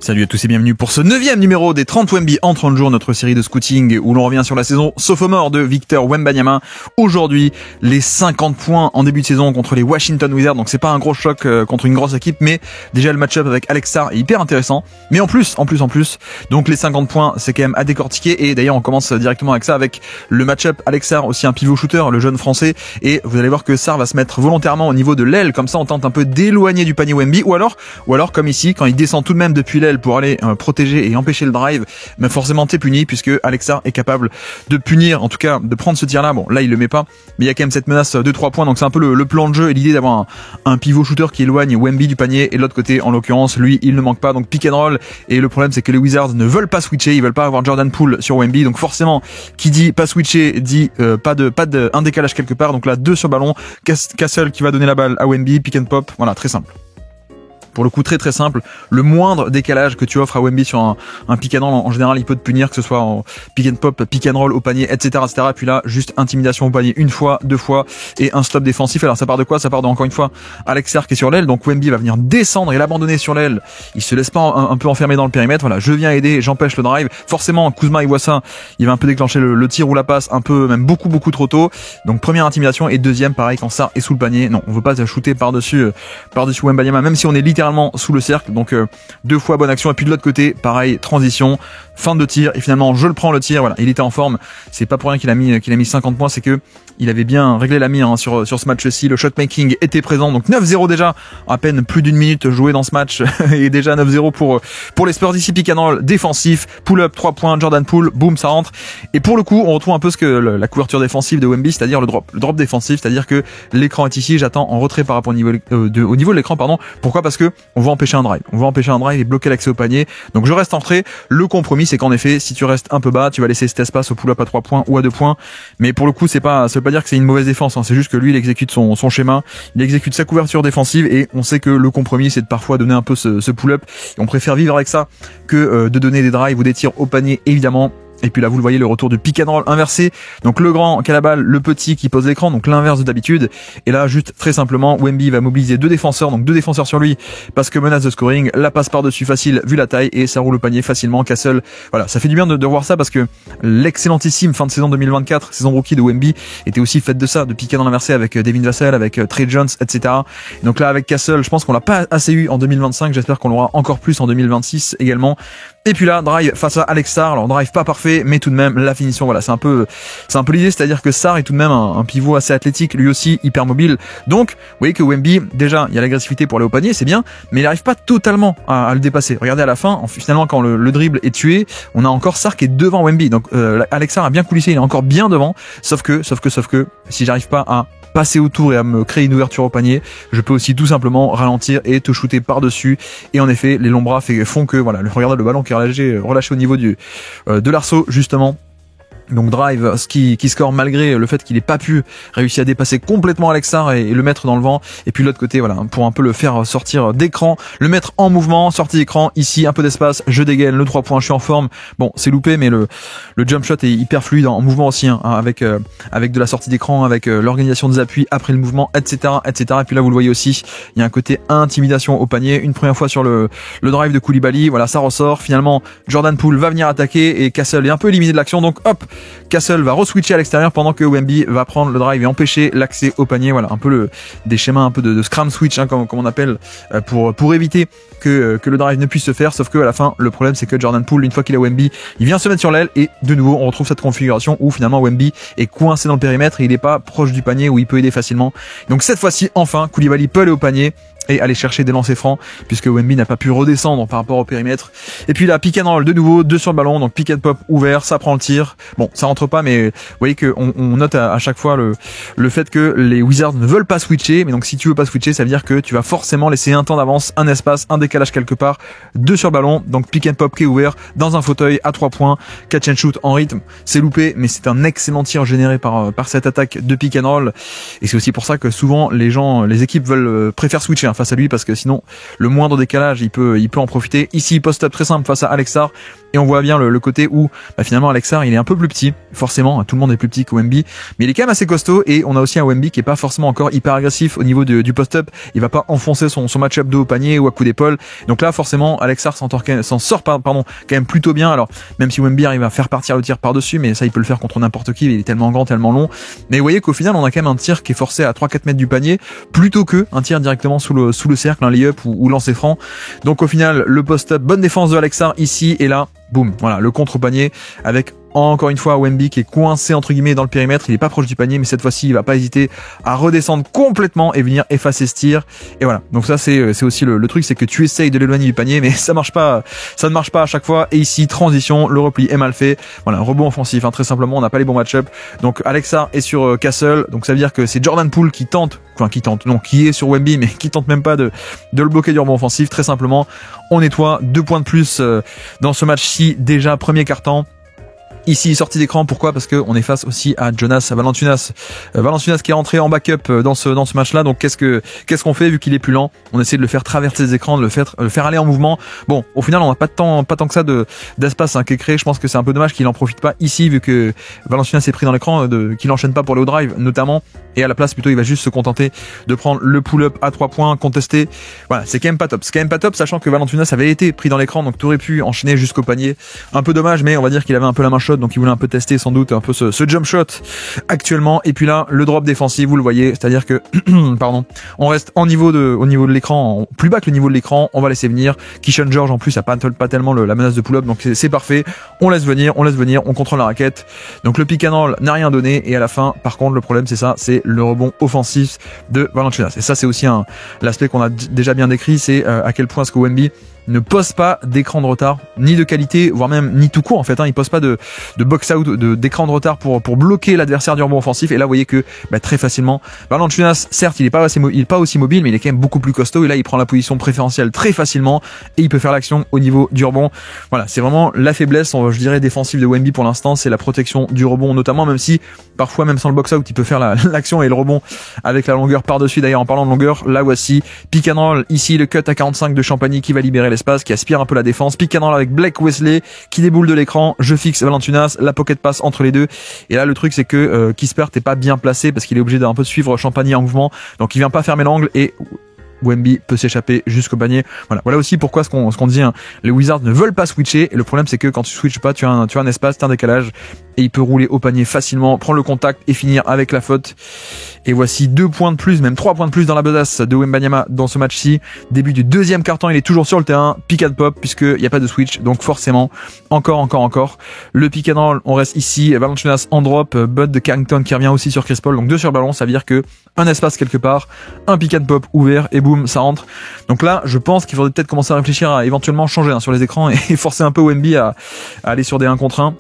Salut à tous et bienvenue pour ce 9e numéro des 30 Wemby en 30 jours, notre série de scouting où l'on revient sur la saison sophomore de Victor Wembanyama. Aujourd'hui, les 50 points en début de saison contre les Washington Wizards, donc c'est pas un gros choc contre une grosse équipe, mais déjà le match-up avec Alex Sarr est hyper intéressant. Mais en plus, donc les 50 points, c'est quand même à décortiquer, et d'ailleurs on commence directement avec ça, avec le match-up Alex Sarr, aussi un pivot shooter, le jeune français, et vous allez voir que Sarr va se mettre volontairement au niveau de l'aile, comme ça on tente un peu d'éloigner du panier Wemby, ou alors comme ici, quand il descend tout de même depuis l'aile pour aller protéger et empêcher le drive, mais forcément t'es puni, puisque Alex Sarr est capable de punir, en tout cas de prendre ce tir là. Bon, là il le met pas, mais il y a quand même cette menace de 3 points, donc c'est un peu le plan de jeu et l'idée d'avoir un pivot shooter qui éloigne Wemby du panier, et de l'autre côté en l'occurrence lui il ne manque pas, donc pick and roll. Et le problème c'est que les Wizards ne veulent pas switcher, ils veulent pas avoir Jordan Poole sur Wemby, donc forcément qui dit pas switcher dit pas de un décalage quelque part. Donc là 2 sur ballon, Castle qui va donner la balle à Wemby, pick and pop, voilà, très simple. Pour le coup très simple, le moindre décalage que tu offres à Wemby sur un pick and roll, en général il peut te punir, que ce soit en pick and pop, pick and roll au panier, etc. Et puis là juste intimidation au panier une fois, 2 fois et un stop défensif. Alors ça part de quoi? Ça part de, encore une fois, Alex Sarr qui est sur l'aile, donc Wemby va venir descendre et l'abandonner sur l'aile, il se laisse pas un peu enfermer dans le périmètre, voilà, je viens aider, j'empêche le drive. Forcément Kuzma il voit ça, il va un peu déclencher le tir ou la passe un peu, même beaucoup trop tôt. Donc première intimidation, et deuxième pareil, quand Sarr est sous le panier, non, on veut pas shooter par-dessus Wembanyama, même si on est littéralement sous le cercle. Donc 2 fois bonne action, et puis de l'autre côté pareil, transition, fin de tir, et finalement je le prends le tir. Voilà, il était en forme, c'est pas pour rien qu'il a mis 50 points, c'est que il avait bien réglé la mire sur ce match-ci. Le shotmaking était présent, donc 9-0 déjà, à peine plus d'une minute jouée dans ce match et déjà 9-0 pour les Spurs ici. Pick and roll défensif, pull-up 3 points, Jordan Poole, boum, ça rentre. Et pour le coup on retrouve un peu ce que la couverture défensive de Wemby, c'est-à-dire le drop défensif, c'est-à-dire que l'écran est ici, j'attends en retrait par rapport au niveau de l'écran, pardon. Pourquoi? Parce que on va empêcher un drive et bloquer l'accès au panier. Donc je reste en retrait. Le compromis c'est qu'en effet si tu restes un peu bas, tu vas laisser cet espace au pull-up à 3 points ou à 2 points. Mais pour le coup ça veut pas dire que c'est une mauvaise défense, hein. C'est juste que lui il exécute son schéma, il exécute sa couverture défensive, et on sait que le compromis c'est de parfois donner un peu ce pull-up, et on préfère vivre avec ça que de donner des drives ou des tirs au panier évidemment. Et puis là vous le voyez, le retour du pick and roll inversé, donc le grand qui a la balle, le petit qui pose l'écran, donc l'inverse de d'habitude. Et là juste très simplement Wemby va mobiliser 2 défenseurs, donc 2 défenseurs sur lui parce que menace de scoring, la passe par dessus facile vu la taille, et ça roule au panier facilement. Castle, voilà, ça fait du bien de voir ça, parce que l'excellentissime fin de saison 2024, saison rookie de Wemby, était aussi faite de ça, de pick and roll inversé avec Devin Vassell, avec Trey Jones, etc. Et donc là avec Castle, je pense qu'on l'a pas assez eu en 2025, j'espère qu'on l'aura encore plus en 2026 également. Et puis là, drive face à Alex Sarr, alors drive pas parfait, mais tout de même la finition, voilà, c'est un peu l'idée, c'est-à-dire que Sarr est tout de même un pivot assez athlétique, lui aussi hyper mobile. Donc, vous voyez que Wemby, déjà, il y a l'agressivité pour aller au panier, c'est bien, mais il n'arrive pas totalement à le dépasser. Regardez à la fin, finalement, quand le dribble est tué, on a encore Sarr qui est devant Wemby. Donc, Alex Sarr a bien coulissé, il est encore bien devant, sauf que, si j'arrive pas à passer autour et à me créer une ouverture au panier, je peux aussi tout simplement ralentir et te shooter par-dessus. Et en effet, les longs bras font que, voilà, regardez le ballon qui est relâché au niveau de l'arceau, justement. Donc drive qui score malgré le fait qu'il ait pas pu réussir à dépasser complètement Alex Sarr et le mettre dans le vent. Et puis de l'autre côté, voilà, pour un peu le faire sortir d'écran, le mettre en mouvement, sortie d'écran, ici un peu d'espace, je dégaine le 3 points, je suis en forme. Bon, c'est loupé, mais le jump shot est hyper fluide en mouvement aussi, hein, avec de la sortie d'écran, avec l'organisation des appuis après le mouvement, etc. Et puis là vous le voyez aussi, il y a un côté intimidation au panier. Une première fois sur le drive de Coulibaly, voilà, ça ressort. Finalement Jordan Poole va venir attaquer et Castle est un peu éliminé de l'action, donc hop, Castle va re-switcher à l'extérieur pendant que Wemby va prendre le drive et empêcher l'accès au panier. Voilà, un peu des schémas un peu de scram switch, hein, comme on appelle, pour éviter que le drive ne puisse se faire. Sauf que à la fin, le problème c'est que Jordan Poole, une fois qu'il a Wemby, il vient se mettre sur l'aile, et de nouveau on retrouve cette configuration où finalement Wemby est coincé dans le périmètre et il n'est pas proche du panier où il peut aider facilement. Donc cette fois-ci, enfin, Coulibaly peut aller au panier et aller chercher des lancers francs, puisque Wemby n'a pas pu redescendre par rapport au périmètre. Et puis là, pick and roll de nouveau, 2 sur le ballon, donc pick and pop ouvert, ça prend le tir. Bon, ça rentre pas, mais vous voyez qu'on note à chaque fois le fait que les Wizards ne veulent pas switcher. Mais donc si tu veux pas switcher, ça veut dire que tu vas forcément laisser un temps d'avance, un espace, un décalage quelque part. 2 sur le ballon, donc pick and pop qui est ouvert dans un fauteuil à 3 points, catch and shoot en rythme. C'est loupé, mais c'est un excellent tir généré par cette attaque de pick and roll. Et c'est aussi pour ça que souvent les équipes préfèrent switcher, hein. face à lui parce que sinon le moindre décalage il peut en profiter. Ici post-up très simple face à Alex-Sar et on voit bien le côté où finalement Alex-Sar il est un peu plus petit, forcément tout le monde est plus petit que Wemby, mais il est quand même assez costaud et on a aussi un Wemby qui est pas forcément encore hyper agressif au niveau du post-up, il va pas enfoncer son match-up dos au panier ou à coup d'épaule, donc là forcément Alex-Sar s'en sort quand même plutôt bien. Alors même si Wemby arrive à faire partir le tir par-dessus, mais ça il peut le faire contre n'importe qui, il est tellement grand, tellement long, mais vous voyez qu'au final on a quand même un tir qui est forcé à 3-4 mètres du panier plutôt que un tir directement sous le cercle, un lay-up ou lancer franc. Donc au final le post-up, bonne défense de Alex-Sar ici et là, boum, voilà le contre-panier avec encore une fois Wemby qui est coincé entre guillemets dans le périmètre, il est pas proche du panier mais cette fois-ci il va pas hésiter à redescendre complètement et venir effacer ce tir. Et voilà, donc ça c'est aussi le truc, c'est que tu essayes de l'éloigner du panier mais ça marche pas, ça ne marche pas à chaque fois. Et ici transition, le repli est mal fait, voilà, rebond offensif, très simplement on n'a pas les bons match-up. Donc Alex-Sar est sur Castle, donc ça veut dire que c'est Jordan Poole qui est sur Wemby mais qui tente même pas de le bloquer du rebond offensif. Très simplement on nettoie 2 points de plus dans ce match-ci, déjà premier quart-temps. Ici, sortie d'écran, pourquoi? Parce que on est face aussi à Jonas Valanciunas. Valanciunas qui est rentré en backup dans ce match-là. Donc qu'est-ce qu'on fait vu qu'il est plus lent? On essaie de le faire traverser les écrans, de le faire aller en mouvement. Bon, au final, on n'a pas tant que ça d'espace qui est créé. Je pense que c'est un peu dommage qu'il en profite pas ici vu que Valanciunas est pris dans l'écran, qu'il enchaîne pas pour le haut drive notamment. Et à la place, plutôt, il va juste se contenter de prendre le pull-up à 3 points, contesté. Voilà, c'est quand même pas top. C'est quand même pas top, sachant que Valanciunas avait été pris dans l'écran, donc tu aurais pu enchaîner jusqu'au panier. Un peu dommage, mais on va dire qu'il avait un peu la main chaude, donc il voulait un peu tester sans doute un peu ce jump shot actuellement. Et puis là, le drop défensif, vous le voyez, c'est-à-dire que, pardon, on reste au niveau de l'écran, plus bas que le niveau de l'écran, on va laisser venir. Keyshawn George en plus a pas tellement la menace de pull-up, donc c'est parfait. On laisse venir, on contrôle la raquette. Donc le pick and roll n'a rien donné, et à la fin, par contre, le problème c'est ça, c'est le rebond offensif de Valanciunas. Et ça, c'est aussi l'aspect qu'on a déjà bien décrit, c'est à quel point est-ce que Wemby ne pose pas d'écran de retard, ni de qualité, voire même ni tout court en fait. Il pose pas de box out, d'écran de retard pour bloquer l'adversaire du rebond offensif. Et là, vous voyez que très facilement, Valanciunas, certes, il est pas aussi mobile, mais il est quand même beaucoup plus costaud. Et là, il prend la position préférentielle très facilement et il peut faire l'action au niveau du rebond. Voilà, c'est vraiment la faiblesse, je dirais, défensive de Wemby pour l'instant, c'est la protection du rebond, notamment, même si parfois, même sans le box out, il peut faire l'action et le rebond avec la longueur par-dessus. D'ailleurs, en parlant de longueur, là voici pick and roll. Ici, le cut à 45 de Champagny qui va libérer l'espace, qui aspire un peu la défense. Pick and roll avec Blake Wesley qui déboule de l'écran. Je fixe Valanciunas, la pocket pass entre les deux. Et là, le truc, c'est que Kispert est pas bien placé parce qu'il est obligé d'un peu suivre Champagny en mouvement. Donc, il vient pas fermer l'angle et Wemby peut s'échapper jusqu'au panier. Voilà aussi pourquoi ce qu'on dit, les Wizards ne veulent pas switcher. Et le problème, c'est que quand tu switches pas, tu as un espace, tu as un décalage et il peut rouler au panier facilement, prendre le contact et finir avec la faute. Et voici 2 points de plus, même 3 points de plus dans la besace de Wembanyama dans ce match-ci. Début du deuxième quart-temps, il est toujours sur le terrain, pick and pop puisqu'il n'y a pas de switch, donc forcément encore le pick and roll. On reste ici, Valanciunas en drop, Bud de Carrington qui revient aussi sur Chris Paul, donc 2 sur ballon, ça veut dire que un espace quelque part, un pick and pop ouvert et boum, ça rentre. Donc là, je pense qu'il faudrait peut-être commencer à réfléchir à éventuellement changer sur les écrans et forcer un peu Wemby à aller sur des 1 contre 1.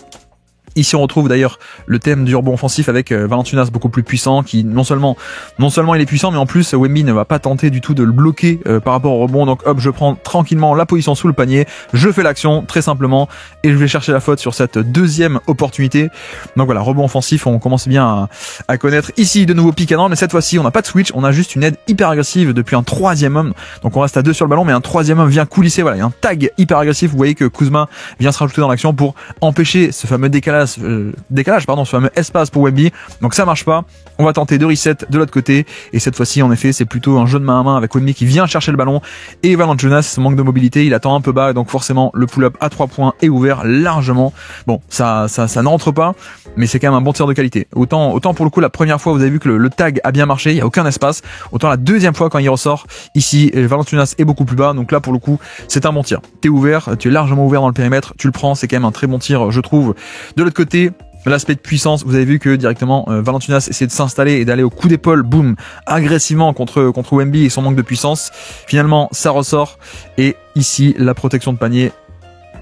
Ici, on retrouve d'ailleurs le thème du rebond offensif avec Valanciunas beaucoup plus puissant, qui non seulement il est puissant, mais en plus Wemby ne va pas tenter du tout de le bloquer par rapport au rebond. Donc hop, je prends tranquillement la position sous le panier, je fais l'action très simplement et je vais chercher la faute sur cette deuxième opportunité. Donc voilà, rebond offensif, on commence bien à connaître. Ici, de nouveau pick and roll, mais cette fois-ci, on n'a pas de switch, on a juste une aide hyper agressive depuis un 3e homme. Donc on reste à 2 sur le ballon, mais un 3e homme vient coulisser. Voilà, il y a un tag hyper agressif. Vous voyez que Kuzma vient se rajouter dans l'action pour empêcher ce fameux décalage, ce fameux espace pour Wemby. Donc ça marche pas. On va tenter de reset de l'autre côté. Et cette fois-ci, en effet, c'est plutôt un jeu de main à main avec Wemby qui vient chercher le ballon. Et Valanciunas manque de mobilité. Il attend un peu bas. Donc forcément, le pull-up à 3 points est ouvert largement. Bon, ça ne rentre pas. Mais c'est quand même un bon tir de qualité. Autant pour le coup, la première fois, vous avez vu que le tag a bien marché. Il n'y a aucun espace. Autant la deuxième fois, quand il ressort, ici, Valanciunas est beaucoup plus bas. Donc là, pour le coup, c'est un bon tir. T'es ouvert. Tu es largement ouvert dans le périmètre. Tu le prends. C'est quand même un très bon tir, je trouve. De l'autre côté, l'aspect de puissance, vous avez vu que directement Valanciunas essaie de s'installer et d'aller au coup d'épaule, boum, agressivement contre Wemby et son manque de puissance. Finalement, ça ressort et ici la protection de panier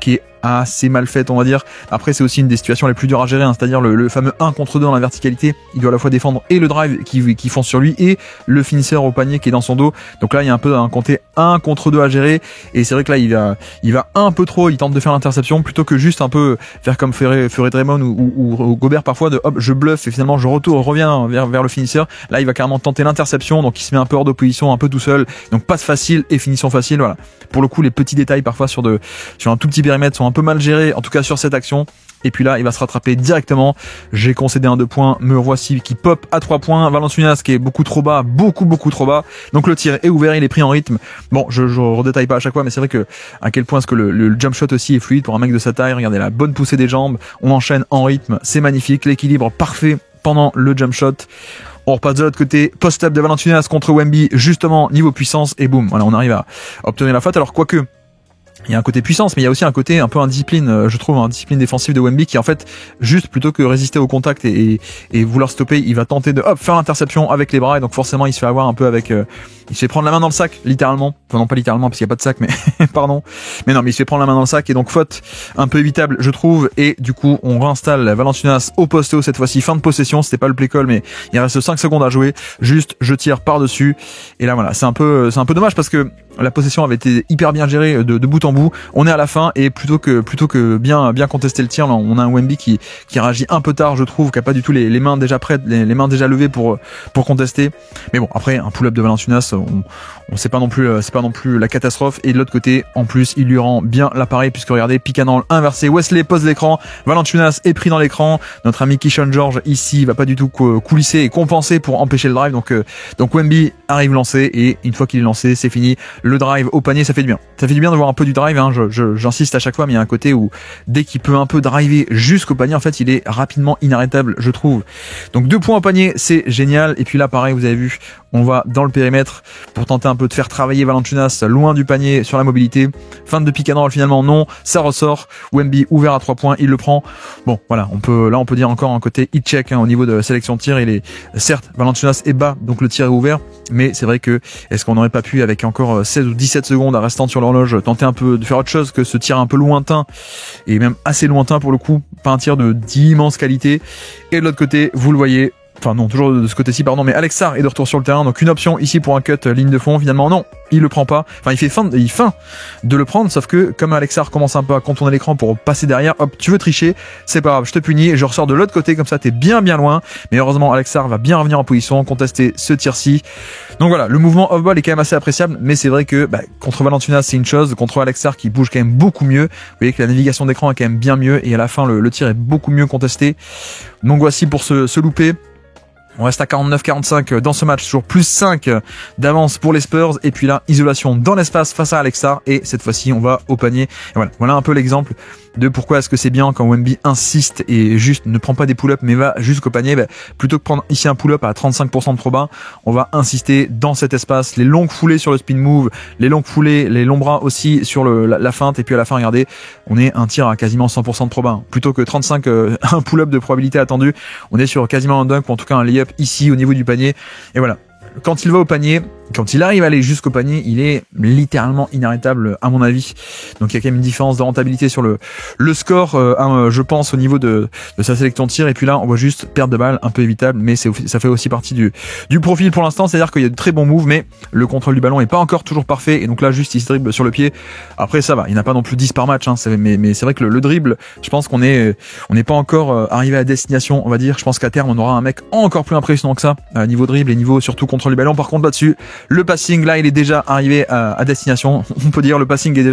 qui est assez mal faite, on va dire. Après, c'est aussi une des situations les plus dures à gérer, hein, c'est-à-dire le fameux 1 contre 2 dans la verticalité. Il doit à la fois défendre et le drive qui fonce sur lui et le finisher au panier qui est dans son dos. Donc là, il y a un peu un compté 1 contre 2 à gérer. Et c'est vrai que là, il va un peu trop, il tente de faire l'interception plutôt que juste un peu faire comme ferait Draymond ou Gobert parfois de hop, je bluffe et finalement je reviens vers le finisher. Là, il va carrément tenter l'interception, donc il se met un peu hors d'opposition, un peu tout seul. Donc passe facile et finition facile, voilà. Pour le coup, les petits détails parfois sur un tout petit périmètre sont un peu mal gérés, en tout cas sur cette action. Et puis là, il va se rattraper directement. J'ai concédé un 2 points. Me revoici qui pop à 3 points. Valanciunas qui est beaucoup trop bas. Beaucoup trop bas. Donc le tir est ouvert. Il est pris en rythme. Bon, je redétaille pas à chaque fois, mais c'est vrai que à quel point est-ce que le jump shot aussi est fluide pour un mec de sa taille. Regardez la bonne poussée des jambes. On enchaîne en rythme. C'est magnifique. L'équilibre parfait pendant le jump shot. On repasse de l'autre côté. Post-up de Valanciunas contre Wemby. Justement, niveau puissance. Et boum. Voilà, on arrive à obtenir la faute. Alors, quoique, il y a un côté puissance, mais il y a aussi un côté un peu indiscipline, je trouve, indiscipline défensive de Wemby qui en fait, juste plutôt que résister au contact et vouloir stopper, il va tenter de faire l'interception avec les bras et donc forcément il se fait avoir un peu avec, il se fait prendre la main dans le sac, littéralement. Enfin non pas littéralement parce qu'il n'y a pas de sac, mais pardon. Mais non, mais il se fait prendre la main dans le sac et donc faute un peu évitable, je trouve. Et du coup, on réinstalle Valanciunas au poste haut cette fois-ci, fin de possession. C'était pas le play call, mais il reste 5 secondes à jouer. Juste, je tire par-dessus. Et là voilà, c'est un peu dommage parce que la possession avait été hyper bien gérée de bout en bout. On est à la fin et plutôt que bien contester le tir, là, on a un Wemby qui réagit un peu tard, je trouve, qui a pas du tout les mains déjà prêtes, les mains déjà levées pour contester. Mais bon, après un pull-up de Valanciunas, on sait pas non plus, c'est pas non plus la catastrophe. Et de l'autre côté, en plus, il lui rend bien l'appareil puisque regardez, pick and roll inversé, Wesley pose l'écran, Valanciunas est pris dans l'écran. Notre ami Keyshawn George ici va pas du tout coulisser et compenser pour empêcher le drive. Donc Wemby arrive lancé et une fois qu'il est lancé, c'est fini. Le drive au panier, ça fait du bien. Ça fait du bien de voir un peu du drive, hein. J'insiste à chaque fois, mais il y a un côté où dès qu'il peut un peu driver jusqu'au panier, en fait, il est rapidement inarrêtable, je trouve. Donc 2 points au panier, c'est génial. Et puis là, pareil, vous avez vu, on va dans le périmètre pour tenter un peu de faire travailler Valanciunas loin du panier sur la mobilité. Fin de pick and roll, finalement, non, ça ressort. Wemby ouvert à 3 points, il le prend. Bon, voilà, on peut dire encore un côté hit check, hein, au niveau de sélection de tir. Certes, Valanciunas est bas, donc le tir est ouvert, mais c'est vrai que est-ce qu'on n'aurait pas pu, avec encore 16 ou 17 secondes à restant sur l'horloge, tenter un peu de faire autre chose que ce tir un peu lointain et même assez lointain pour le coup, pas un tir d'immense qualité. Et de l'autre côté, vous le voyez, enfin non, toujours de ce côté-ci, pardon, mais Alex Sarr est de retour sur le terrain, donc une option ici pour un cut ligne de fond, finalement non, il le prend pas, enfin il feint de le prendre, sauf que comme Alex Sarr commence un peu à contourner l'écran pour passer derrière, hop, tu veux tricher, c'est pas grave, je te punis et je ressors de l'autre côté, comme ça t'es bien loin, mais heureusement Alex Sarr va bien revenir en position, contester ce tir-ci. Donc voilà, le mouvement off-ball est quand même assez appréciable, mais c'est vrai que contre Valanciunas c'est une chose, contre Alex Sarr qui bouge quand même beaucoup mieux, vous voyez que la navigation d'écran est quand même bien mieux et à la fin le tir est beaucoup mieux contesté. Donc voici pour ce loupé. On reste à 49-45 dans ce match, toujours plus 5 d'avance pour les Spurs. Et puis là, isolation dans l'espace face à Alex Sarr. Et cette fois-ci, on va au panier. Et voilà un peu l'exemple de pourquoi est-ce que c'est bien quand Wemby insiste et juste ne prend pas des pull-ups mais va jusqu'au panier. Plutôt que prendre ici un pull-up à 35% de trop bas, on va insister dans cet espace. Les longues foulées sur le spin move, les longues foulées, les longs bras aussi sur la feinte. Et puis à la fin, regardez, on est un tir à quasiment 100% de trop bas. Plutôt que 35, un pull-up de probabilité attendue, on est sur quasiment un dunk ou en tout cas un layup ici au niveau du panier. Et voilà. Quand il va au panier, quand il arrive à aller jusqu'au panier, il est littéralement inarrêtable à mon avis. Donc il y a quand même une différence de rentabilité sur le score, je pense, au niveau de sa sélection de tir. Et puis là, on voit juste perdre de balles, un peu évitable, mais ça fait aussi partie du profil pour l'instant. C'est-à-dire qu'il y a de très bons moves, mais le contrôle du ballon est pas encore toujours parfait. Et donc là, juste il se dribble sur le pied. Après ça va, il n'a pas non plus 10 par match, hein, mais c'est vrai que le dribble, je pense qu'on n'est pas encore arrivé à destination, on va dire. Je pense qu'à terme, on aura un mec encore plus impressionnant que ça, niveau dribble et niveau surtout contrôle du ballon. Par contre là-dessus, le passing là il est déjà arrivé à destination, on peut dire le passing est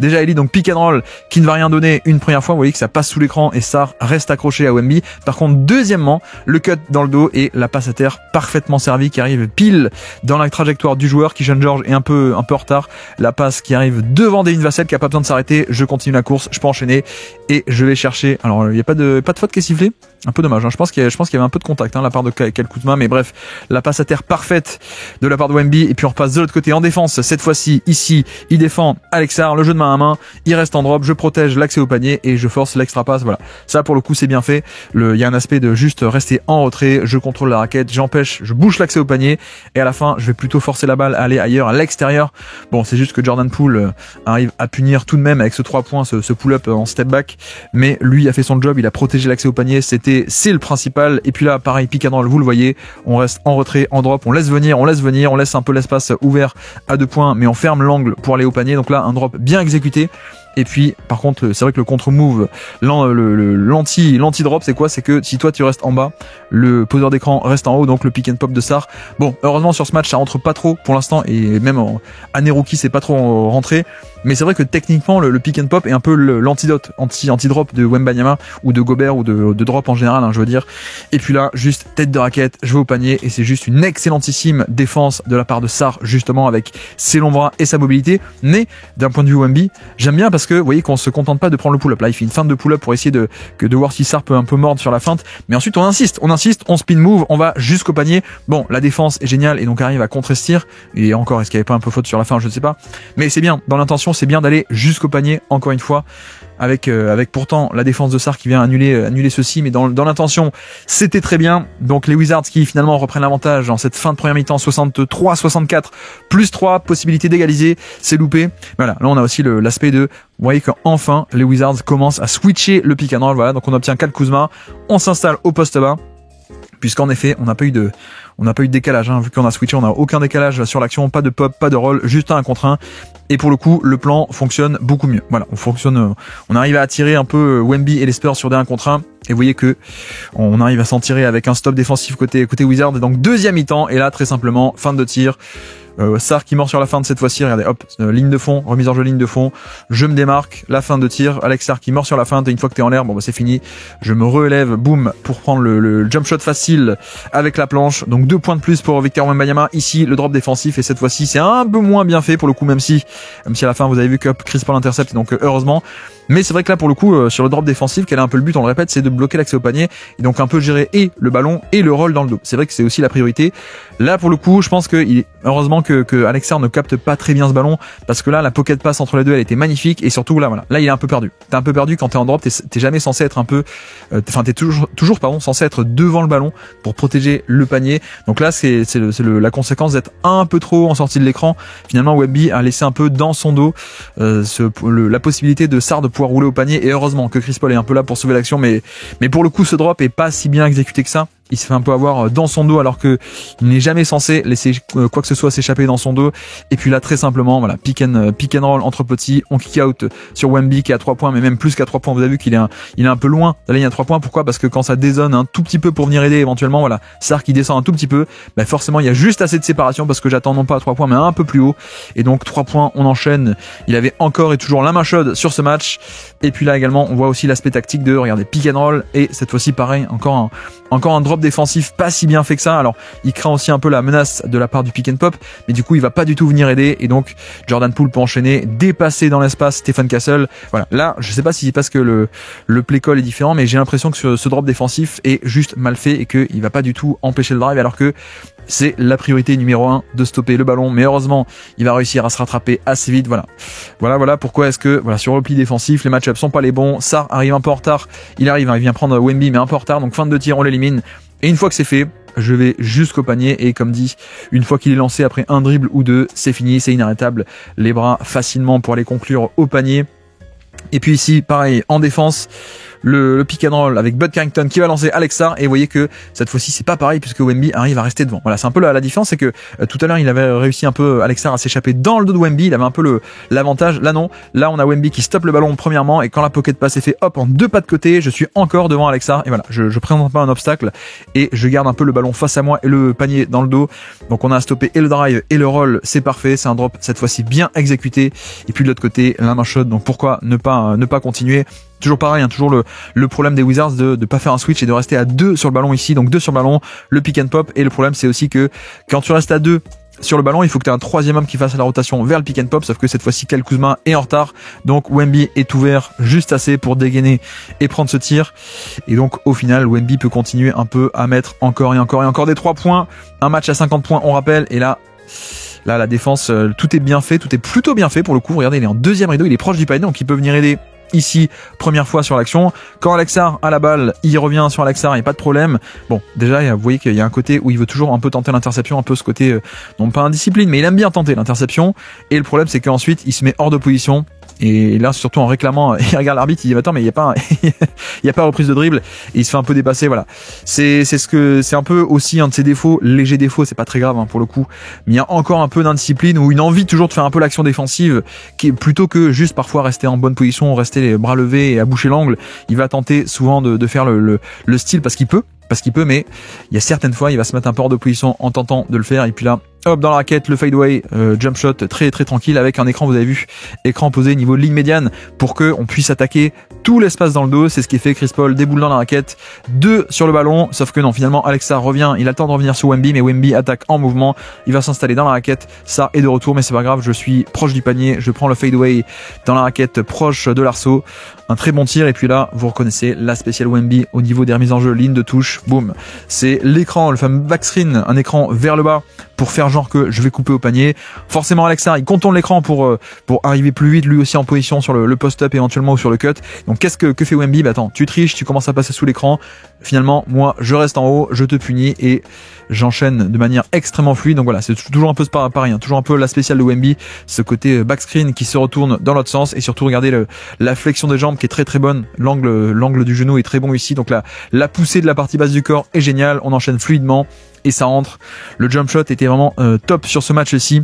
déjà élite, donc pick and roll qui ne va rien donner une première fois, vous voyez que ça passe sous l'écran et ça reste accroché à Wemby. Par contre deuxièmement, le cut dans le dos et la passe à terre parfaitement servie qui arrive pile dans la trajectoire du joueur. Keyshawn George est un peu en retard, la passe qui arrive devant Devin Vassell qui a pas besoin de s'arrêter, je continue la course, je peux enchaîner et je vais chercher, alors il n'y a pas de faute qui est sifflée, un peu dommage, hein. Je pense qu'il y avait un peu de contact, hein, de la part de Kyle Kuzma, mais bref, la passe à terre parfaite de la part de Wemby Wemby, et puis on repasse de l'autre côté en défense. Cette fois-ci, ici, il défend Alex Sarr, le jeu de main à main, il reste en drop, je protège l'accès au panier et je force l'extra passe. Voilà, ça pour le coup c'est bien fait. Il y a un aspect de juste rester en retrait, je contrôle la raquette, je bouche l'accès au panier, et à la fin je vais plutôt forcer la balle à aller ailleurs, à l'extérieur. Bon, c'est juste que Jordan Poole arrive à punir tout de même avec ce 3 points, ce pull-up en step back, mais lui a fait son job, il a protégé l'accès au panier, c'est le principal. Et puis là pareil, pick and roll, vous le voyez, on reste en retrait, en drop, on laisse venir, on laisse un peu l'espace ouvert à 2 points, mais on ferme l'angle pour aller au panier. Donc là un drop bien exécuté. Et puis, par contre, c'est vrai que le contre-move, l'anti-drop, c'est quoi? C'est que si toi tu restes en bas, le poseur d'écran reste en haut, donc le pick and pop de Sarr. Bon, heureusement sur ce match, ça rentre pas trop pour l'instant, et même en année rookie, c'est pas trop rentré. Mais c'est vrai que techniquement, le pick and pop est un peu l'antidote, anti-drop de Wembanyama, ou de Gobert, ou de drop en général, hein, je veux dire. Et puis là, juste tête de raquette, je vais au panier, et c'est juste une excellentissime défense de la part de Sarr, justement, avec ses longs bras et sa mobilité. Mais, d'un point de vue Wemby, j'aime bien parce que, vous voyez, qu'on se contente pas de prendre le pull-up. Là, il fait une feinte de pull-up pour essayer de voir si Sarr peut un peu mordre sur la feinte. Mais ensuite, on insiste, on spin move, on va jusqu'au panier. Bon, la défense est géniale, et donc arrive à contrer ce tir. Et encore, est-ce qu'il y avait pas un peu faute sur la fin? Je ne sais pas. Mais c'est bien, dans l'intention, c'est bien d'aller jusqu'au panier, encore une fois, avec pourtant la défense de Sarr qui vient annuler ceci, mais dans l'intention, c'était très bien. Donc les Wizards qui finalement reprennent l'avantage dans cette fin de première mi-temps, 63-64, plus 3, possibilité d'égaliser, c'est loupé. Voilà, là on a aussi l'aspect de, vous voyez qu'enfin, les Wizards commencent à switcher le pick and roll. Voilà, donc on obtient Kyle Kuzma, on s'installe au poste bas, puisqu'en effet, on n'a pas eu de décalage, hein. Vu qu'on a switché, on n'a aucun décalage sur l'action, pas de pop, pas de roll, juste un contre 1. Et pour le coup, le plan fonctionne beaucoup mieux. Voilà, on arrive à attirer un peu Wemby et les Spurs sur des 1 contre 1. Et vous voyez que on arrive à s'en tirer avec un stop défensif côté Wizards. Et donc deuxième mi-temps, et là très simplement, fin de tir. Sarr qui mord sur la fin de cette fois-ci, regardez, hop, ligne de fond, remise en jeu ligne de fond, je me démarque, la fin de tir, Alex Sarr qui mord sur la fin, et une fois que t'es en l'air, bon bah c'est fini, je me relève, boum, pour prendre le jump shot facile avec la planche. Donc 2 points de plus pour Victor Wembanyama, ici le drop défensif, et cette fois-ci c'est un peu moins bien fait pour le coup, même si à la fin vous avez vu que Chris Paul intercepte, donc heureusement. Mais c'est vrai que là pour le coup sur le drop défensif, quel est un peu le but, on le répète, c'est de bloquer l'accès au panier, et donc un peu gérer et le ballon et le roll dans le dos. C'est vrai que c'est aussi la priorité. Là pour le coup, je pense que heureusement que Alex Sarr ne capte pas très bien ce ballon, parce que là la pocket pass entre les deux elle était magnifique, et surtout là voilà, là il est un peu perdu. T'es un peu perdu quand t'es en drop, t'es jamais censé être un peu, t'es toujours censé être devant le ballon pour protéger le panier. Donc là c'est la conséquence d'être un peu trop en sortie de l'écran. Finalement Wemby a laissé un peu dans son dos la possibilité de Sarr de pouvoir rouler au panier, et heureusement que Chris Paul est un peu là pour sauver l'action, mais pour le coup ce drop est pas si bien exécuté que ça. Il se fait un peu avoir dans son dos, alors que il n'est jamais censé laisser quoi que ce soit s'échapper dans son dos. Et puis là très simplement, voilà, pick and roll entre petits, on kick out sur Wemby qui est à 3 points, mais même plus qu'à 3 points. Vous avez vu qu'il est un peu loin de la ligne à 3 points. Pourquoi? Parce que quand ça dézone un tout petit peu pour venir aider éventuellement, voilà, Sarr qui descend un tout petit peu, bah forcément il y a juste assez de séparation, parce que j'attends non pas à 3 points mais un peu plus haut. Et donc 3 points, on enchaîne. Il avait encore et toujours la main chaude sur ce match. Et puis là également on voit aussi l'aspect tactique de, regardez, pick and roll, et cette fois-ci pareil, encore un drop défensif pas si bien fait que ça. Alors il craint aussi un peu la menace de la part du pick and pop, mais du coup il va pas du tout venir aider, et donc Jordan Poole peut enchaîner, dépasser dans l'espace Stephen Castle. Voilà, là je sais pas si c'est parce que le play call est différent, mais j'ai l'impression que ce drop défensif est juste mal fait, et qu'il va pas du tout empêcher le drive, alors que c'est la priorité numéro 1 de stopper le ballon. Mais heureusement il va réussir à se rattraper assez vite. Voilà pourquoi est-ce que sur le pli défensif les match-ups sont pas les bons. Sarr arrive un peu en retard, il vient prendre Wemby mais un peu en retard, donc fin de tir, on l'élimine. Et une fois que c'est fait, je vais jusqu'au panier, et comme dit, une fois qu'il est lancé après un dribble ou deux, c'est fini, c'est inarrêtable, les bras facilement pour aller conclure au panier. Et puis ici pareil, en défense, le pick and roll avec Bud Carrington qui va lancer Alex Sarr, et vous voyez que cette fois-ci c'est pas pareil, puisque Wemby arrive à rester devant. Voilà, c'est un peu la différence, c'est que tout à l'heure il avait réussi un peu, Alex Sarr, à s'échapper dans le dos de Wemby, il avait un peu l'avantage. Là non, là on a Wemby qui stoppe le ballon premièrement, et quand la pocket pass est fait, hop, en 2 pas de côté, je suis encore devant Alex Sarr, et voilà, je présente pas un obstacle, et je garde un peu le ballon face à moi et le panier dans le dos. Donc on a stoppé et le drive et le roll, c'est parfait, c'est un drop cette fois-ci bien exécuté. Et puis de l'autre côté, la main chaude, donc pourquoi ne pas continuer? Toujours pareil, hein, toujours le problème des Wizards de pas faire un switch et de rester à 2 sur le ballon ici, donc 2 sur le ballon, le pick and pop. Et le problème c'est aussi que quand tu restes à 2 sur le ballon, il faut que tu aies un troisième homme qui fasse la rotation vers le pick and pop, sauf que cette fois-ci Kyle Kuzma est en retard, donc Wemby est ouvert juste assez pour dégainer et prendre ce tir. Et donc au final Wemby peut continuer un peu à mettre encore des 3 points, un match à 50 points on rappelle, et là Là, la défense, tout est bien fait, tout est plutôt bien fait pour le coup. Regardez, il est en deuxième rideau, il est proche du panier, donc il peut venir aider ici, première fois sur l'action. Quand Aleksar a la balle, il revient sur Aleksar, il n'y a pas de problème. Bon, déjà, vous voyez qu'il y a un côté où il veut toujours un peu tenter l'interception, un peu ce côté, non pas indiscipline, mais il aime bien tenter l'interception. Et le problème, c'est qu'ensuite, il se met hors de position. Et là, surtout en réclamant, il regarde l'arbitre, il dit attends, mais il y a pas, il y a pas reprise de dribble, et il se fait un peu dépasser, voilà. C'est un peu aussi un de ses défauts, léger défaut, c'est pas très grave pour le coup, mais il y a encore un peu d'indiscipline ou une envie toujours de faire un peu l'action défensive, qui est plutôt que juste parfois rester en bonne position, rester les bras levés et à boucher l'angle. Il va tenter souvent de faire le style parce qu'il peut, mais il y a certaines fois, il va se mettre un peu hors de position en tentant de le faire, et puis là, hop, dans la raquette, le fadeaway, jump shot très très tranquille avec un écran, vous avez vu, écran posé niveau ligne médiane pour que on puisse attaquer tout l'espace dans le dos. C'est ce qui fait Chris Paul déboule dans la raquette, 2 sur le ballon, sauf que non, finalement Aleksar revient, il a le temps de revenir sur Wemby, mais Wemby attaque en mouvement, il va s'installer dans la raquette, ça est de retour, mais c'est pas grave, je suis proche du panier, je prends le fadeaway dans la raquette proche de l'arceau, un très bon tir, et puis là, vous reconnaissez la spéciale Wemby au niveau des remises en jeu, ligne de touche, boum, c'est l'écran, le fameux backscreen, un écran vers le bas pour faire genre que je vais couper au panier. Forcément Aleksar, il contourne l'écran pour arriver plus vite, lui aussi en position sur le post-up éventuellement ou sur le cut. Donc qu'est-ce que fait Wemby? Bah attends, tu triches, tu commences à passer sous l'écran. Finalement, moi, je reste en haut, je te punis et j'enchaîne de manière extrêmement fluide. Donc voilà, c'est toujours un peu pareil, hein, toujours un peu la spéciale de Wemby, ce côté backscreen qui se retourne dans l'autre sens, et surtout regardez la flexion des jambes qui est très très bonne. L'angle du genou est très bon ici. Donc la poussée de la partie basse du corps est géniale. On enchaîne fluidement et ça entre. Le jump shot était vraiment top sur ce match-ci.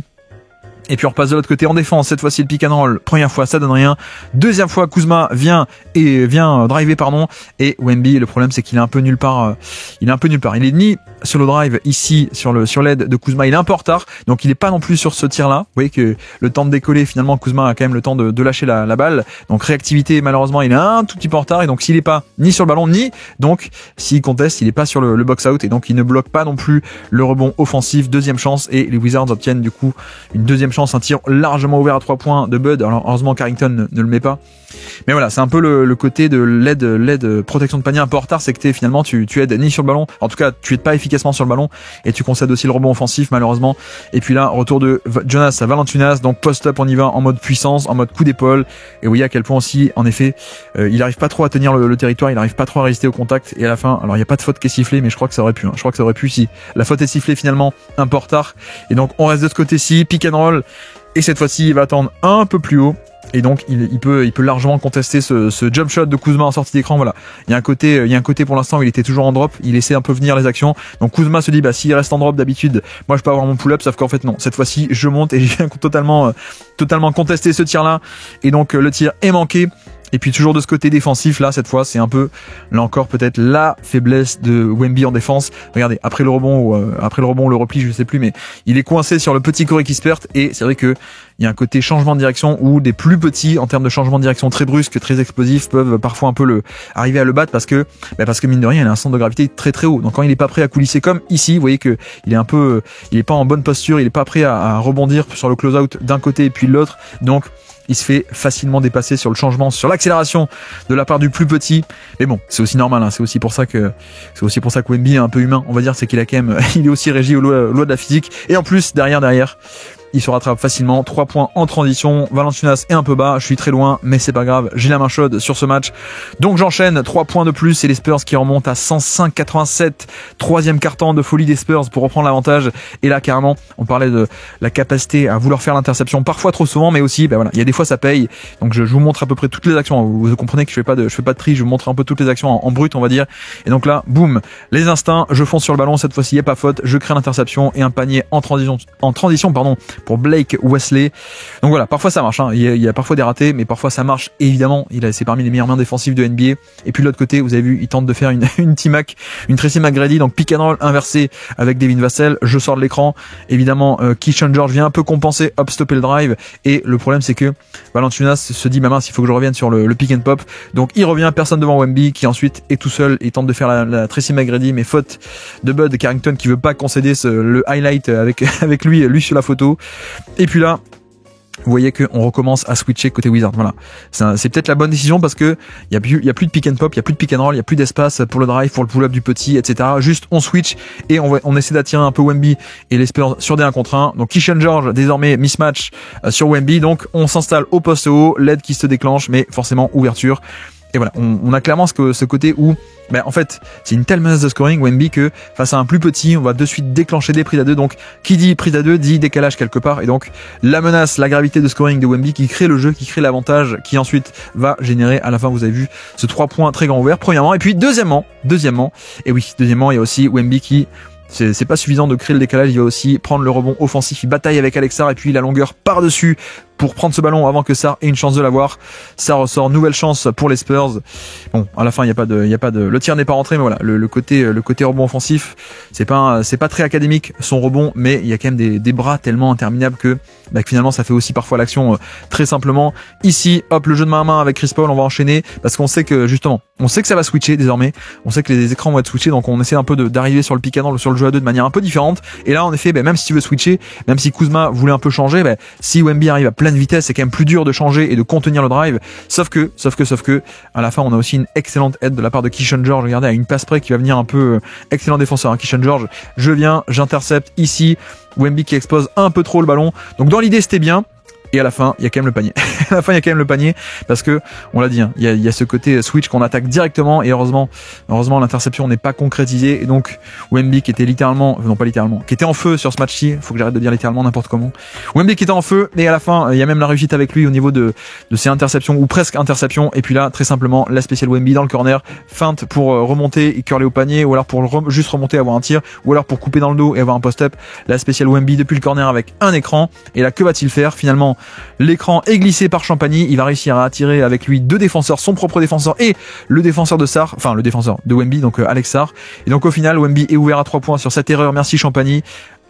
Et puis on repasse de l'autre côté en défense, cette fois-ci le pick and roll, première fois ça donne rien, deuxième fois Kuzma vient driver et Wemby, le problème c'est qu'il est un peu nulle part, il est ni sur le drive ici sur l'aide de Kuzma, il est un peu en retard, donc il est pas non plus sur ce tir là. Vous voyez que le temps de décoller, finalement Kuzma a quand même le temps de lâcher la balle, donc réactivité, malheureusement il est un tout petit peu en retard, et donc s'il est pas ni sur le ballon donc s'il conteste, il est pas sur le box out, et donc il ne bloque pas non plus le rebond offensif. Deuxième chance, et les Wizards obtiennent du coup une deuxième chance, un tir largement ouvert à 3 points de Bud. Alors heureusement Carrington ne le met pas, mais voilà, c'est un peu le côté de l'aide protection de panier un peu en retard, c'est que finalement tu aides ni sur le ballon, en tout cas tu aides pas efficacement sur le ballon, et tu concèdes aussi le rebond offensif malheureusement. Et puis là, retour de Jonas à Valanciunas, donc post-up, on y va en mode puissance, en mode coup d'épaule, et vous voyez à quel point aussi, en effet, il arrive pas trop à tenir le territoire, il arrive pas trop à résister au contact, et à la fin, alors il y a pas de faute qui est sifflée, mais je crois que ça aurait pu, si la faute est sifflée finalement un peu en retard, et donc on reste de ce côté-ci, pick and roll, et cette fois-ci il va attendre un peu plus haut, et donc il peut largement contester ce jump shot de Kuzma en sortie d'écran. Voilà, il y a un côté pour l'instant où il était toujours en drop, il essaie un peu venir les actions, donc Kuzma se dit bah s'il reste en drop d'habitude, moi je peux avoir mon pull-up, sauf qu'en fait non, cette fois-ci je monte et je viens totalement contester ce tir là, et donc le tir est manqué. Et puis toujours de ce côté défensif, là, cette fois, c'est un peu, là encore, peut-être la faiblesse de Wemby en défense. Regardez, après le rebond, le repli, je sais plus, mais il est coincé sur le petit Corey Kispert, et c'est vrai que il y a un côté changement de direction où des plus petits, en termes de changement de direction très brusque, très explosif, peuvent parfois un peu arriver à le battre parce que mine de rien, il a un centre de gravité très très haut. Donc quand il est pas prêt à coulisser comme ici, vous voyez que il est pas en bonne posture, il est pas prêt à rebondir sur le close-out d'un côté et puis de l'autre. Donc, il se fait facilement dépasser sur le changement, sur l'accélération de la part du plus petit. Mais bon, c'est aussi normal, hein. C'est aussi pour ça que Wemby est un peu humain. On va dire, c'est qu'il a quand même, il est aussi régi aux lois de la physique. Et en plus, derrière, il se rattrape facilement. 3 points en transition. Valanciunas est un peu bas. Je suis très loin, mais c'est pas grave. J'ai la main chaude sur ce match. Donc j'enchaîne. 3 points de plus et les Spurs qui remontent à 105-87. Troisième quart-temps de folie des Spurs pour reprendre l'avantage. Et là, carrément, on parlait de la capacité à vouloir faire l'interception parfois trop souvent, mais aussi, voilà, il y a des fois ça paye. Donc je vous montre à peu près toutes les actions. Vous comprenez que je fais pas de tri. Je vous montre un peu toutes les actions en brut, on va dire. Et donc là, boum, les instincts. Je fonce sur le ballon. Cette fois-ci, il n'y a pas faute. Je crée l'interception et un panier en transition, pour Blake Wesley. Donc voilà, parfois ça marche, hein. Il y a parfois des ratés, mais parfois ça marche, et évidemment, c'est parmi les meilleures mains défensives de NBA. Et puis de l'autre côté, vous avez vu, il tente de faire une T-Mac, une Tracy McGrady, donc pick and roll inversé avec Devin Vassell. Je sors de l'écran, évidemment, Keyshawn George vient un peu compenser, hop, stopper le drive, et le problème c'est que Valanciunas se dit, mince, il faut que je revienne sur le pick and pop. Donc il revient, personne devant Wemby, qui ensuite est tout seul et tente de faire la Tracy McGrady, mais faute de Bud Carrington qui veut pas concéder le highlight avec lui sur la photo. Et puis là, vous voyez qu'on recommence à switcher côté Wizard. Voilà, c'est peut-être la bonne décision parce que il y a plus de pick and pop, il y a plus de pick and roll, il y a plus d'espace pour le drive, pour le pull-up du petit, etc. Juste on switch et on essaie d'attirer un peu Wemby et les Spurs sur des 1 contre 1. Donc Keyshawn George désormais mismatch sur Wemby. Donc on s'installe au poste haut, l'aide qui se déclenche, mais forcément ouverture. Et voilà, on a clairement ce côté où, en fait, c'est une telle menace de scoring, Wemby, que face à un plus petit, on va de suite déclencher des prises à 2. Donc, qui dit prise à 2 dit décalage quelque part. Et donc, la menace, la gravité de scoring de Wemby qui crée le jeu, qui crée l'avantage, qui ensuite va générer, à la fin, vous avez vu, ce 3 points très grand ouvert, premièrement. Et puis, deuxièmement, il y a aussi Wemby qui... C'est pas suffisant de créer le décalage, il va aussi prendre le rebond offensif, il bataille avec Alex Sarr et puis la longueur par-dessus pour prendre ce ballon avant que Sarr ait une chance de l'avoir. Ça ressort, nouvelle chance pour les Spurs. Bon, à la fin, il y a pas de, le tir n'est pas rentré, mais voilà, le côté rebond offensif, c'est pas très académique son rebond, mais il y a quand même des bras tellement interminables que finalement ça fait aussi parfois l'action très simplement. Ici, hop, le jeu de main à main avec Chris Paul, on va enchaîner parce qu'on sait que ça va switcher désormais. On sait que les écrans vont être switchés, donc on essaie un peu d'arriver sur le pick and roll, sur le jeu à 2 de manière un peu différente. Et là, en effet, même si tu veux switcher, même si Kuzma voulait un peu changer, si Wemby arrive à pleine vitesse, c'est quand même plus dur de changer et de contenir le drive. Sauf que, à la fin, on a aussi une excellente aide de la part de Keyshawn George. Regardez, à une passe près qui va venir un peu excellent défenseur, hein, Keyshawn George. J'intercepte ici. Wemby qui expose un peu trop le ballon. Donc dans l'idée, c'était bien. Et à la fin, il y a quand même le panier. Parce que, on l'a dit, hein, il y a ce côté switch qu'on attaque directement. Et heureusement, l'interception n'est pas concrétisée. Et donc, Wemby qui était qui était en feu sur ce match-ci. Faut que j'arrête de dire littéralement n'importe comment. Wemby qui était en feu. Et à la fin, il y a même la réussite avec lui au niveau de ses interceptions ou presque interceptions. Et puis là, très simplement, la spéciale Wemby dans le corner. Feinte pour remonter et curler au panier. Ou alors pour juste remonter, avoir un tir. Ou alors pour couper dans le dos et avoir un post-up. La spéciale Wemby depuis le corner avec un écran. Et là, que va-t-il faire finalement? L'écran est glissé par Champagny, il va réussir à attirer avec lui 2 défenseurs, son propre défenseur et le défenseur de Sarr, enfin le défenseur de Wemby, donc Alex Sarr. Et donc au final, Wemby est ouvert à 3 points sur cette erreur, merci Champagny,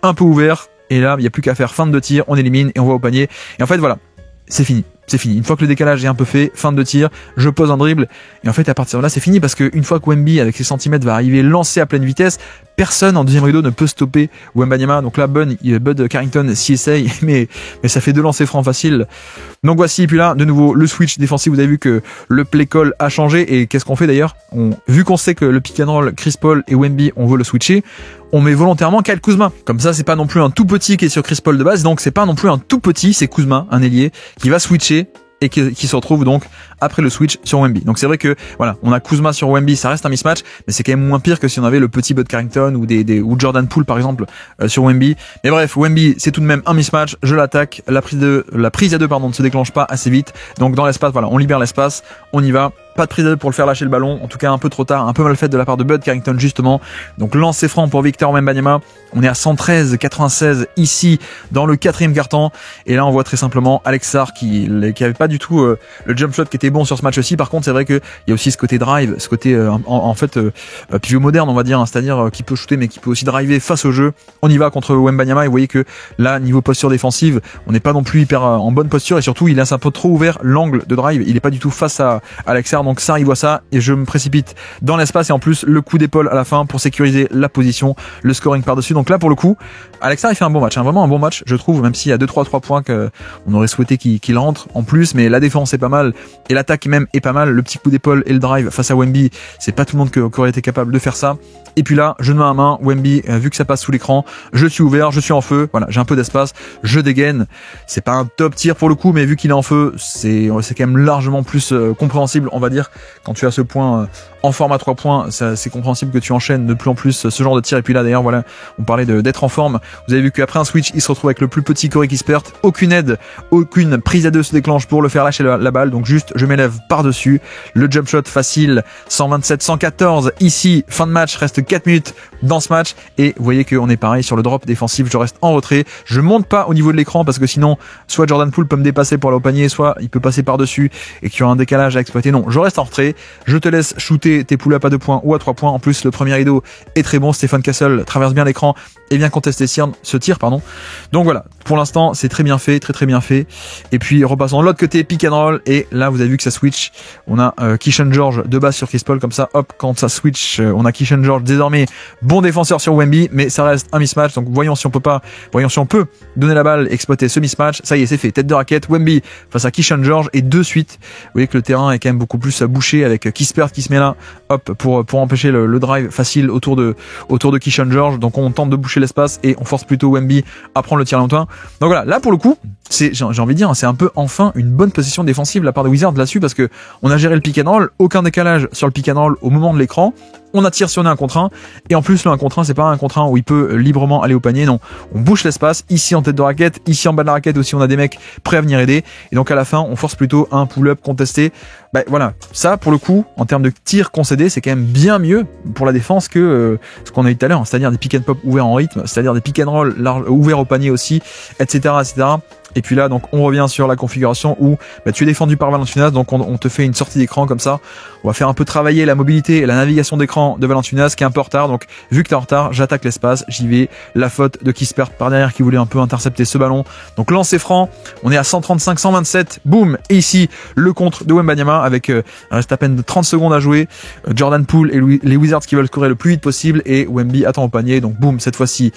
un peu ouvert, et là il n'y a plus qu'à faire fin de tir, on élimine et on va au panier. Et en fait voilà, c'est fini. Une fois que le décalage est un peu fait, fin de tir, je pose un dribble. Et en fait, à partir de là, c'est fini parce que une fois que Wemby, avec ses centimètres, va arriver lancé à pleine vitesse, personne en deuxième rideau ne peut stopper Wembanyama. Donc là, Bud Carrington s'y essaye, mais ça fait 2 lancers francs faciles. Donc voici, et puis là, de nouveau, le switch défensif. Vous avez vu que le play call a changé. Et qu'est-ce qu'on fait d'ailleurs? Vu qu'on sait que le pick and roll, Chris Paul et Wemby, on veut le switcher, on met volontairement Kyle Kuzma. Comme ça, c'est pas non plus un tout petit qui est sur Chris Paul de base. Donc c'est pas non plus un tout petit, c'est Kuzma, un ailier, qui va switcher et qui se retrouve donc après le switch sur Wemby. Donc c'est vrai que voilà, on a Kuzma sur Wemby, ça reste un mismatch, mais c'est quand même moins pire que si on avait le petit Bud Carrington ou Jordan Poole par exemple sur Wemby. Mais bref, Wemby c'est tout de même un mismatch, je l'attaque, la prise à 2 ne se déclenche pas assez vite. Donc dans l'espace, voilà, on libère l'espace, on y va. Pas de prise à 2 pour le faire lâcher le ballon, en tout cas un peu trop tard, un peu mal fait de la part de Bud Carrington justement. Donc lancer franc pour Victor Wembanyama. On est à 113-96 ici dans le 4e quart-temps. Et là on voit très simplement Alex Sarr qui avait pas du tout le jump shot qui était bon sur ce match-ci. Par contre c'est vrai qu'il y a aussi ce côté drive, ce côté pivot moderne on va dire, hein, c'est-à-dire qui peut shooter mais qui peut aussi driver face au jeu. On y va contre Wembanyama et vous voyez que là niveau posture défensive on n'est pas non plus hyper en bonne posture et surtout il laisse un peu trop ouvert l'angle de drive. Il est pas du tout face à Alex Sarr. Donc Sarr il voit ça et je me précipite dans l'espace et en plus le coup d'épaule à la fin pour sécuriser la position, le scoring par-dessus. Donc là pour le coup Alex Sarr il fait un bon match, hein, vraiment un bon match je trouve, même s'il y a 2-3 points qu'on aurait souhaité qu'il rentre en plus, mais la défense est pas mal et l'attaque même est pas mal. Le petit coup d'épaule et le drive face à Wemby, c'est pas tout le monde qui aurait été capable de faire ça. Et puis là je mets à main Wemby, vu que ça passe sous l'écran, je suis ouvert, je suis en feu, voilà, j'ai un peu d'espace, je dégaine. C'est pas un top tir pour le coup, mais vu qu'il est en feu, c'est quand même largement plus compréhensible on va dire. Quand tu as ce point en forme à 3 points, c'est compréhensible que tu enchaînes de plus en plus ce genre de tir. Et puis là d'ailleurs voilà, on parlait d'être en forme. Vous avez vu qu'après un switch, il se retrouve avec le plus petit Corey Kispert. Aucune aide, aucune prise à 2 se déclenche pour le faire lâcher la balle. Donc juste, je m'élève par-dessus. Le jump shot facile, 127-114. Ici, fin de match, reste 4 minutes dans ce match. Et vous voyez qu'on est pareil sur le drop défensif. Je reste en retrait. Je monte pas au niveau de l'écran parce que sinon, soit Jordan Poole peut me dépasser pour aller au panier, soit il peut passer par-dessus et qu'il y aura un décalage à exploiter. Non, je reste en retrait. Je te laisse shooter tes pull-ups à 2 points ou à 3 points. En plus, le premier rideau est très bon. Stephen Castle traverse bien l'écran et bien contester ce tir, pardon. Donc voilà, pour l'instant, c'est très bien fait, très bien fait. Et puis, repassons de l'autre côté, pick and roll. Et là, vous avez vu que ça switch. On a Keyshawn George de base sur Chris Paul, comme ça, hop, quand ça switch, on a Keyshawn George désormais bon défenseur sur Wemby, mais ça reste un mismatch. Donc voyons si on peut donner la balle, exploiter ce mismatch. Ça y est, c'est fait. Tête de raquette, Wemby face à Keyshawn George et de suite. Vous voyez que le terrain est quand même beaucoup plus bouché avec Kispert qui se met là, hop, pour empêcher le drive facile autour de Keyshawn George. Donc on tente de boucher l'espace et on force plutôt Wemby à prendre le tir longtemps. Donc voilà, là pour le coup, j'ai envie de dire, c'est un peu enfin une bonne position défensive de la part de Wizards là-dessus, parce que on a géré le pick and roll, aucun décalage sur le pick and roll au moment de l'écran. On attire sur un contre 1, et en plus le 1 contre 1, c'est pas un contre 1 où il peut librement aller au panier, non, on bouche l'espace, ici en tête de raquette, ici en bas de la raquette aussi on a des mecs prêts à venir aider, et donc à la fin on force plutôt un pull-up contesté. Voilà, ça pour le coup, en termes de tir concédé, c'est quand même bien mieux pour la défense que ce qu'on a eu tout à l'heure, c'est-à-dire des pick and pop ouverts en rythme, c'est-à-dire des pick and roll ouverts au panier aussi, etc. Et puis là, donc, on revient sur la configuration où tu es défendu par Valanciunas, donc on te fait une sortie d'écran comme ça. On va faire un peu travailler la mobilité et la navigation d'écran de Valanciunas qui est un peu en retard. Donc, vu que t'es en retard, j'attaque l'espace, j'y vais. La faute de Kispert par derrière qui voulait un peu intercepter ce ballon. Donc, lancer franc. On est à 135-127. Boum. Et ici, le contre de Wembanyama avec, reste à peine de 30 secondes à jouer. Jordan Poole et les Wizards qui veulent scorer le plus vite possible et Wemby attend au panier. Donc, boum, cette fois-ci,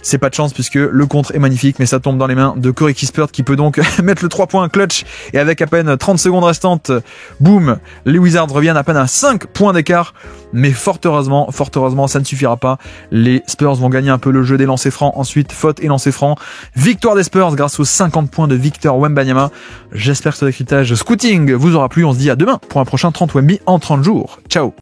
c'est pas de chance puisque le contre est magnifique, mais ça tombe dans les mains de Corey Kispert qui peut donc mettre le 3 points clutch et avec à peine 30 secondes restantes, boum, les Wizards reviennent à peine à 5 points d'écart, mais fort heureusement, ça ne suffira pas. Les Spurs vont gagner un peu le jeu des lancers francs, ensuite faute et lancers francs. Victoire des Spurs grâce aux 50 points de Victor Wembanyama. J'espère que ce décryptage scouting vous aura plu. On se dit à demain pour un prochain 30 Wemby en 30 jours. Ciao.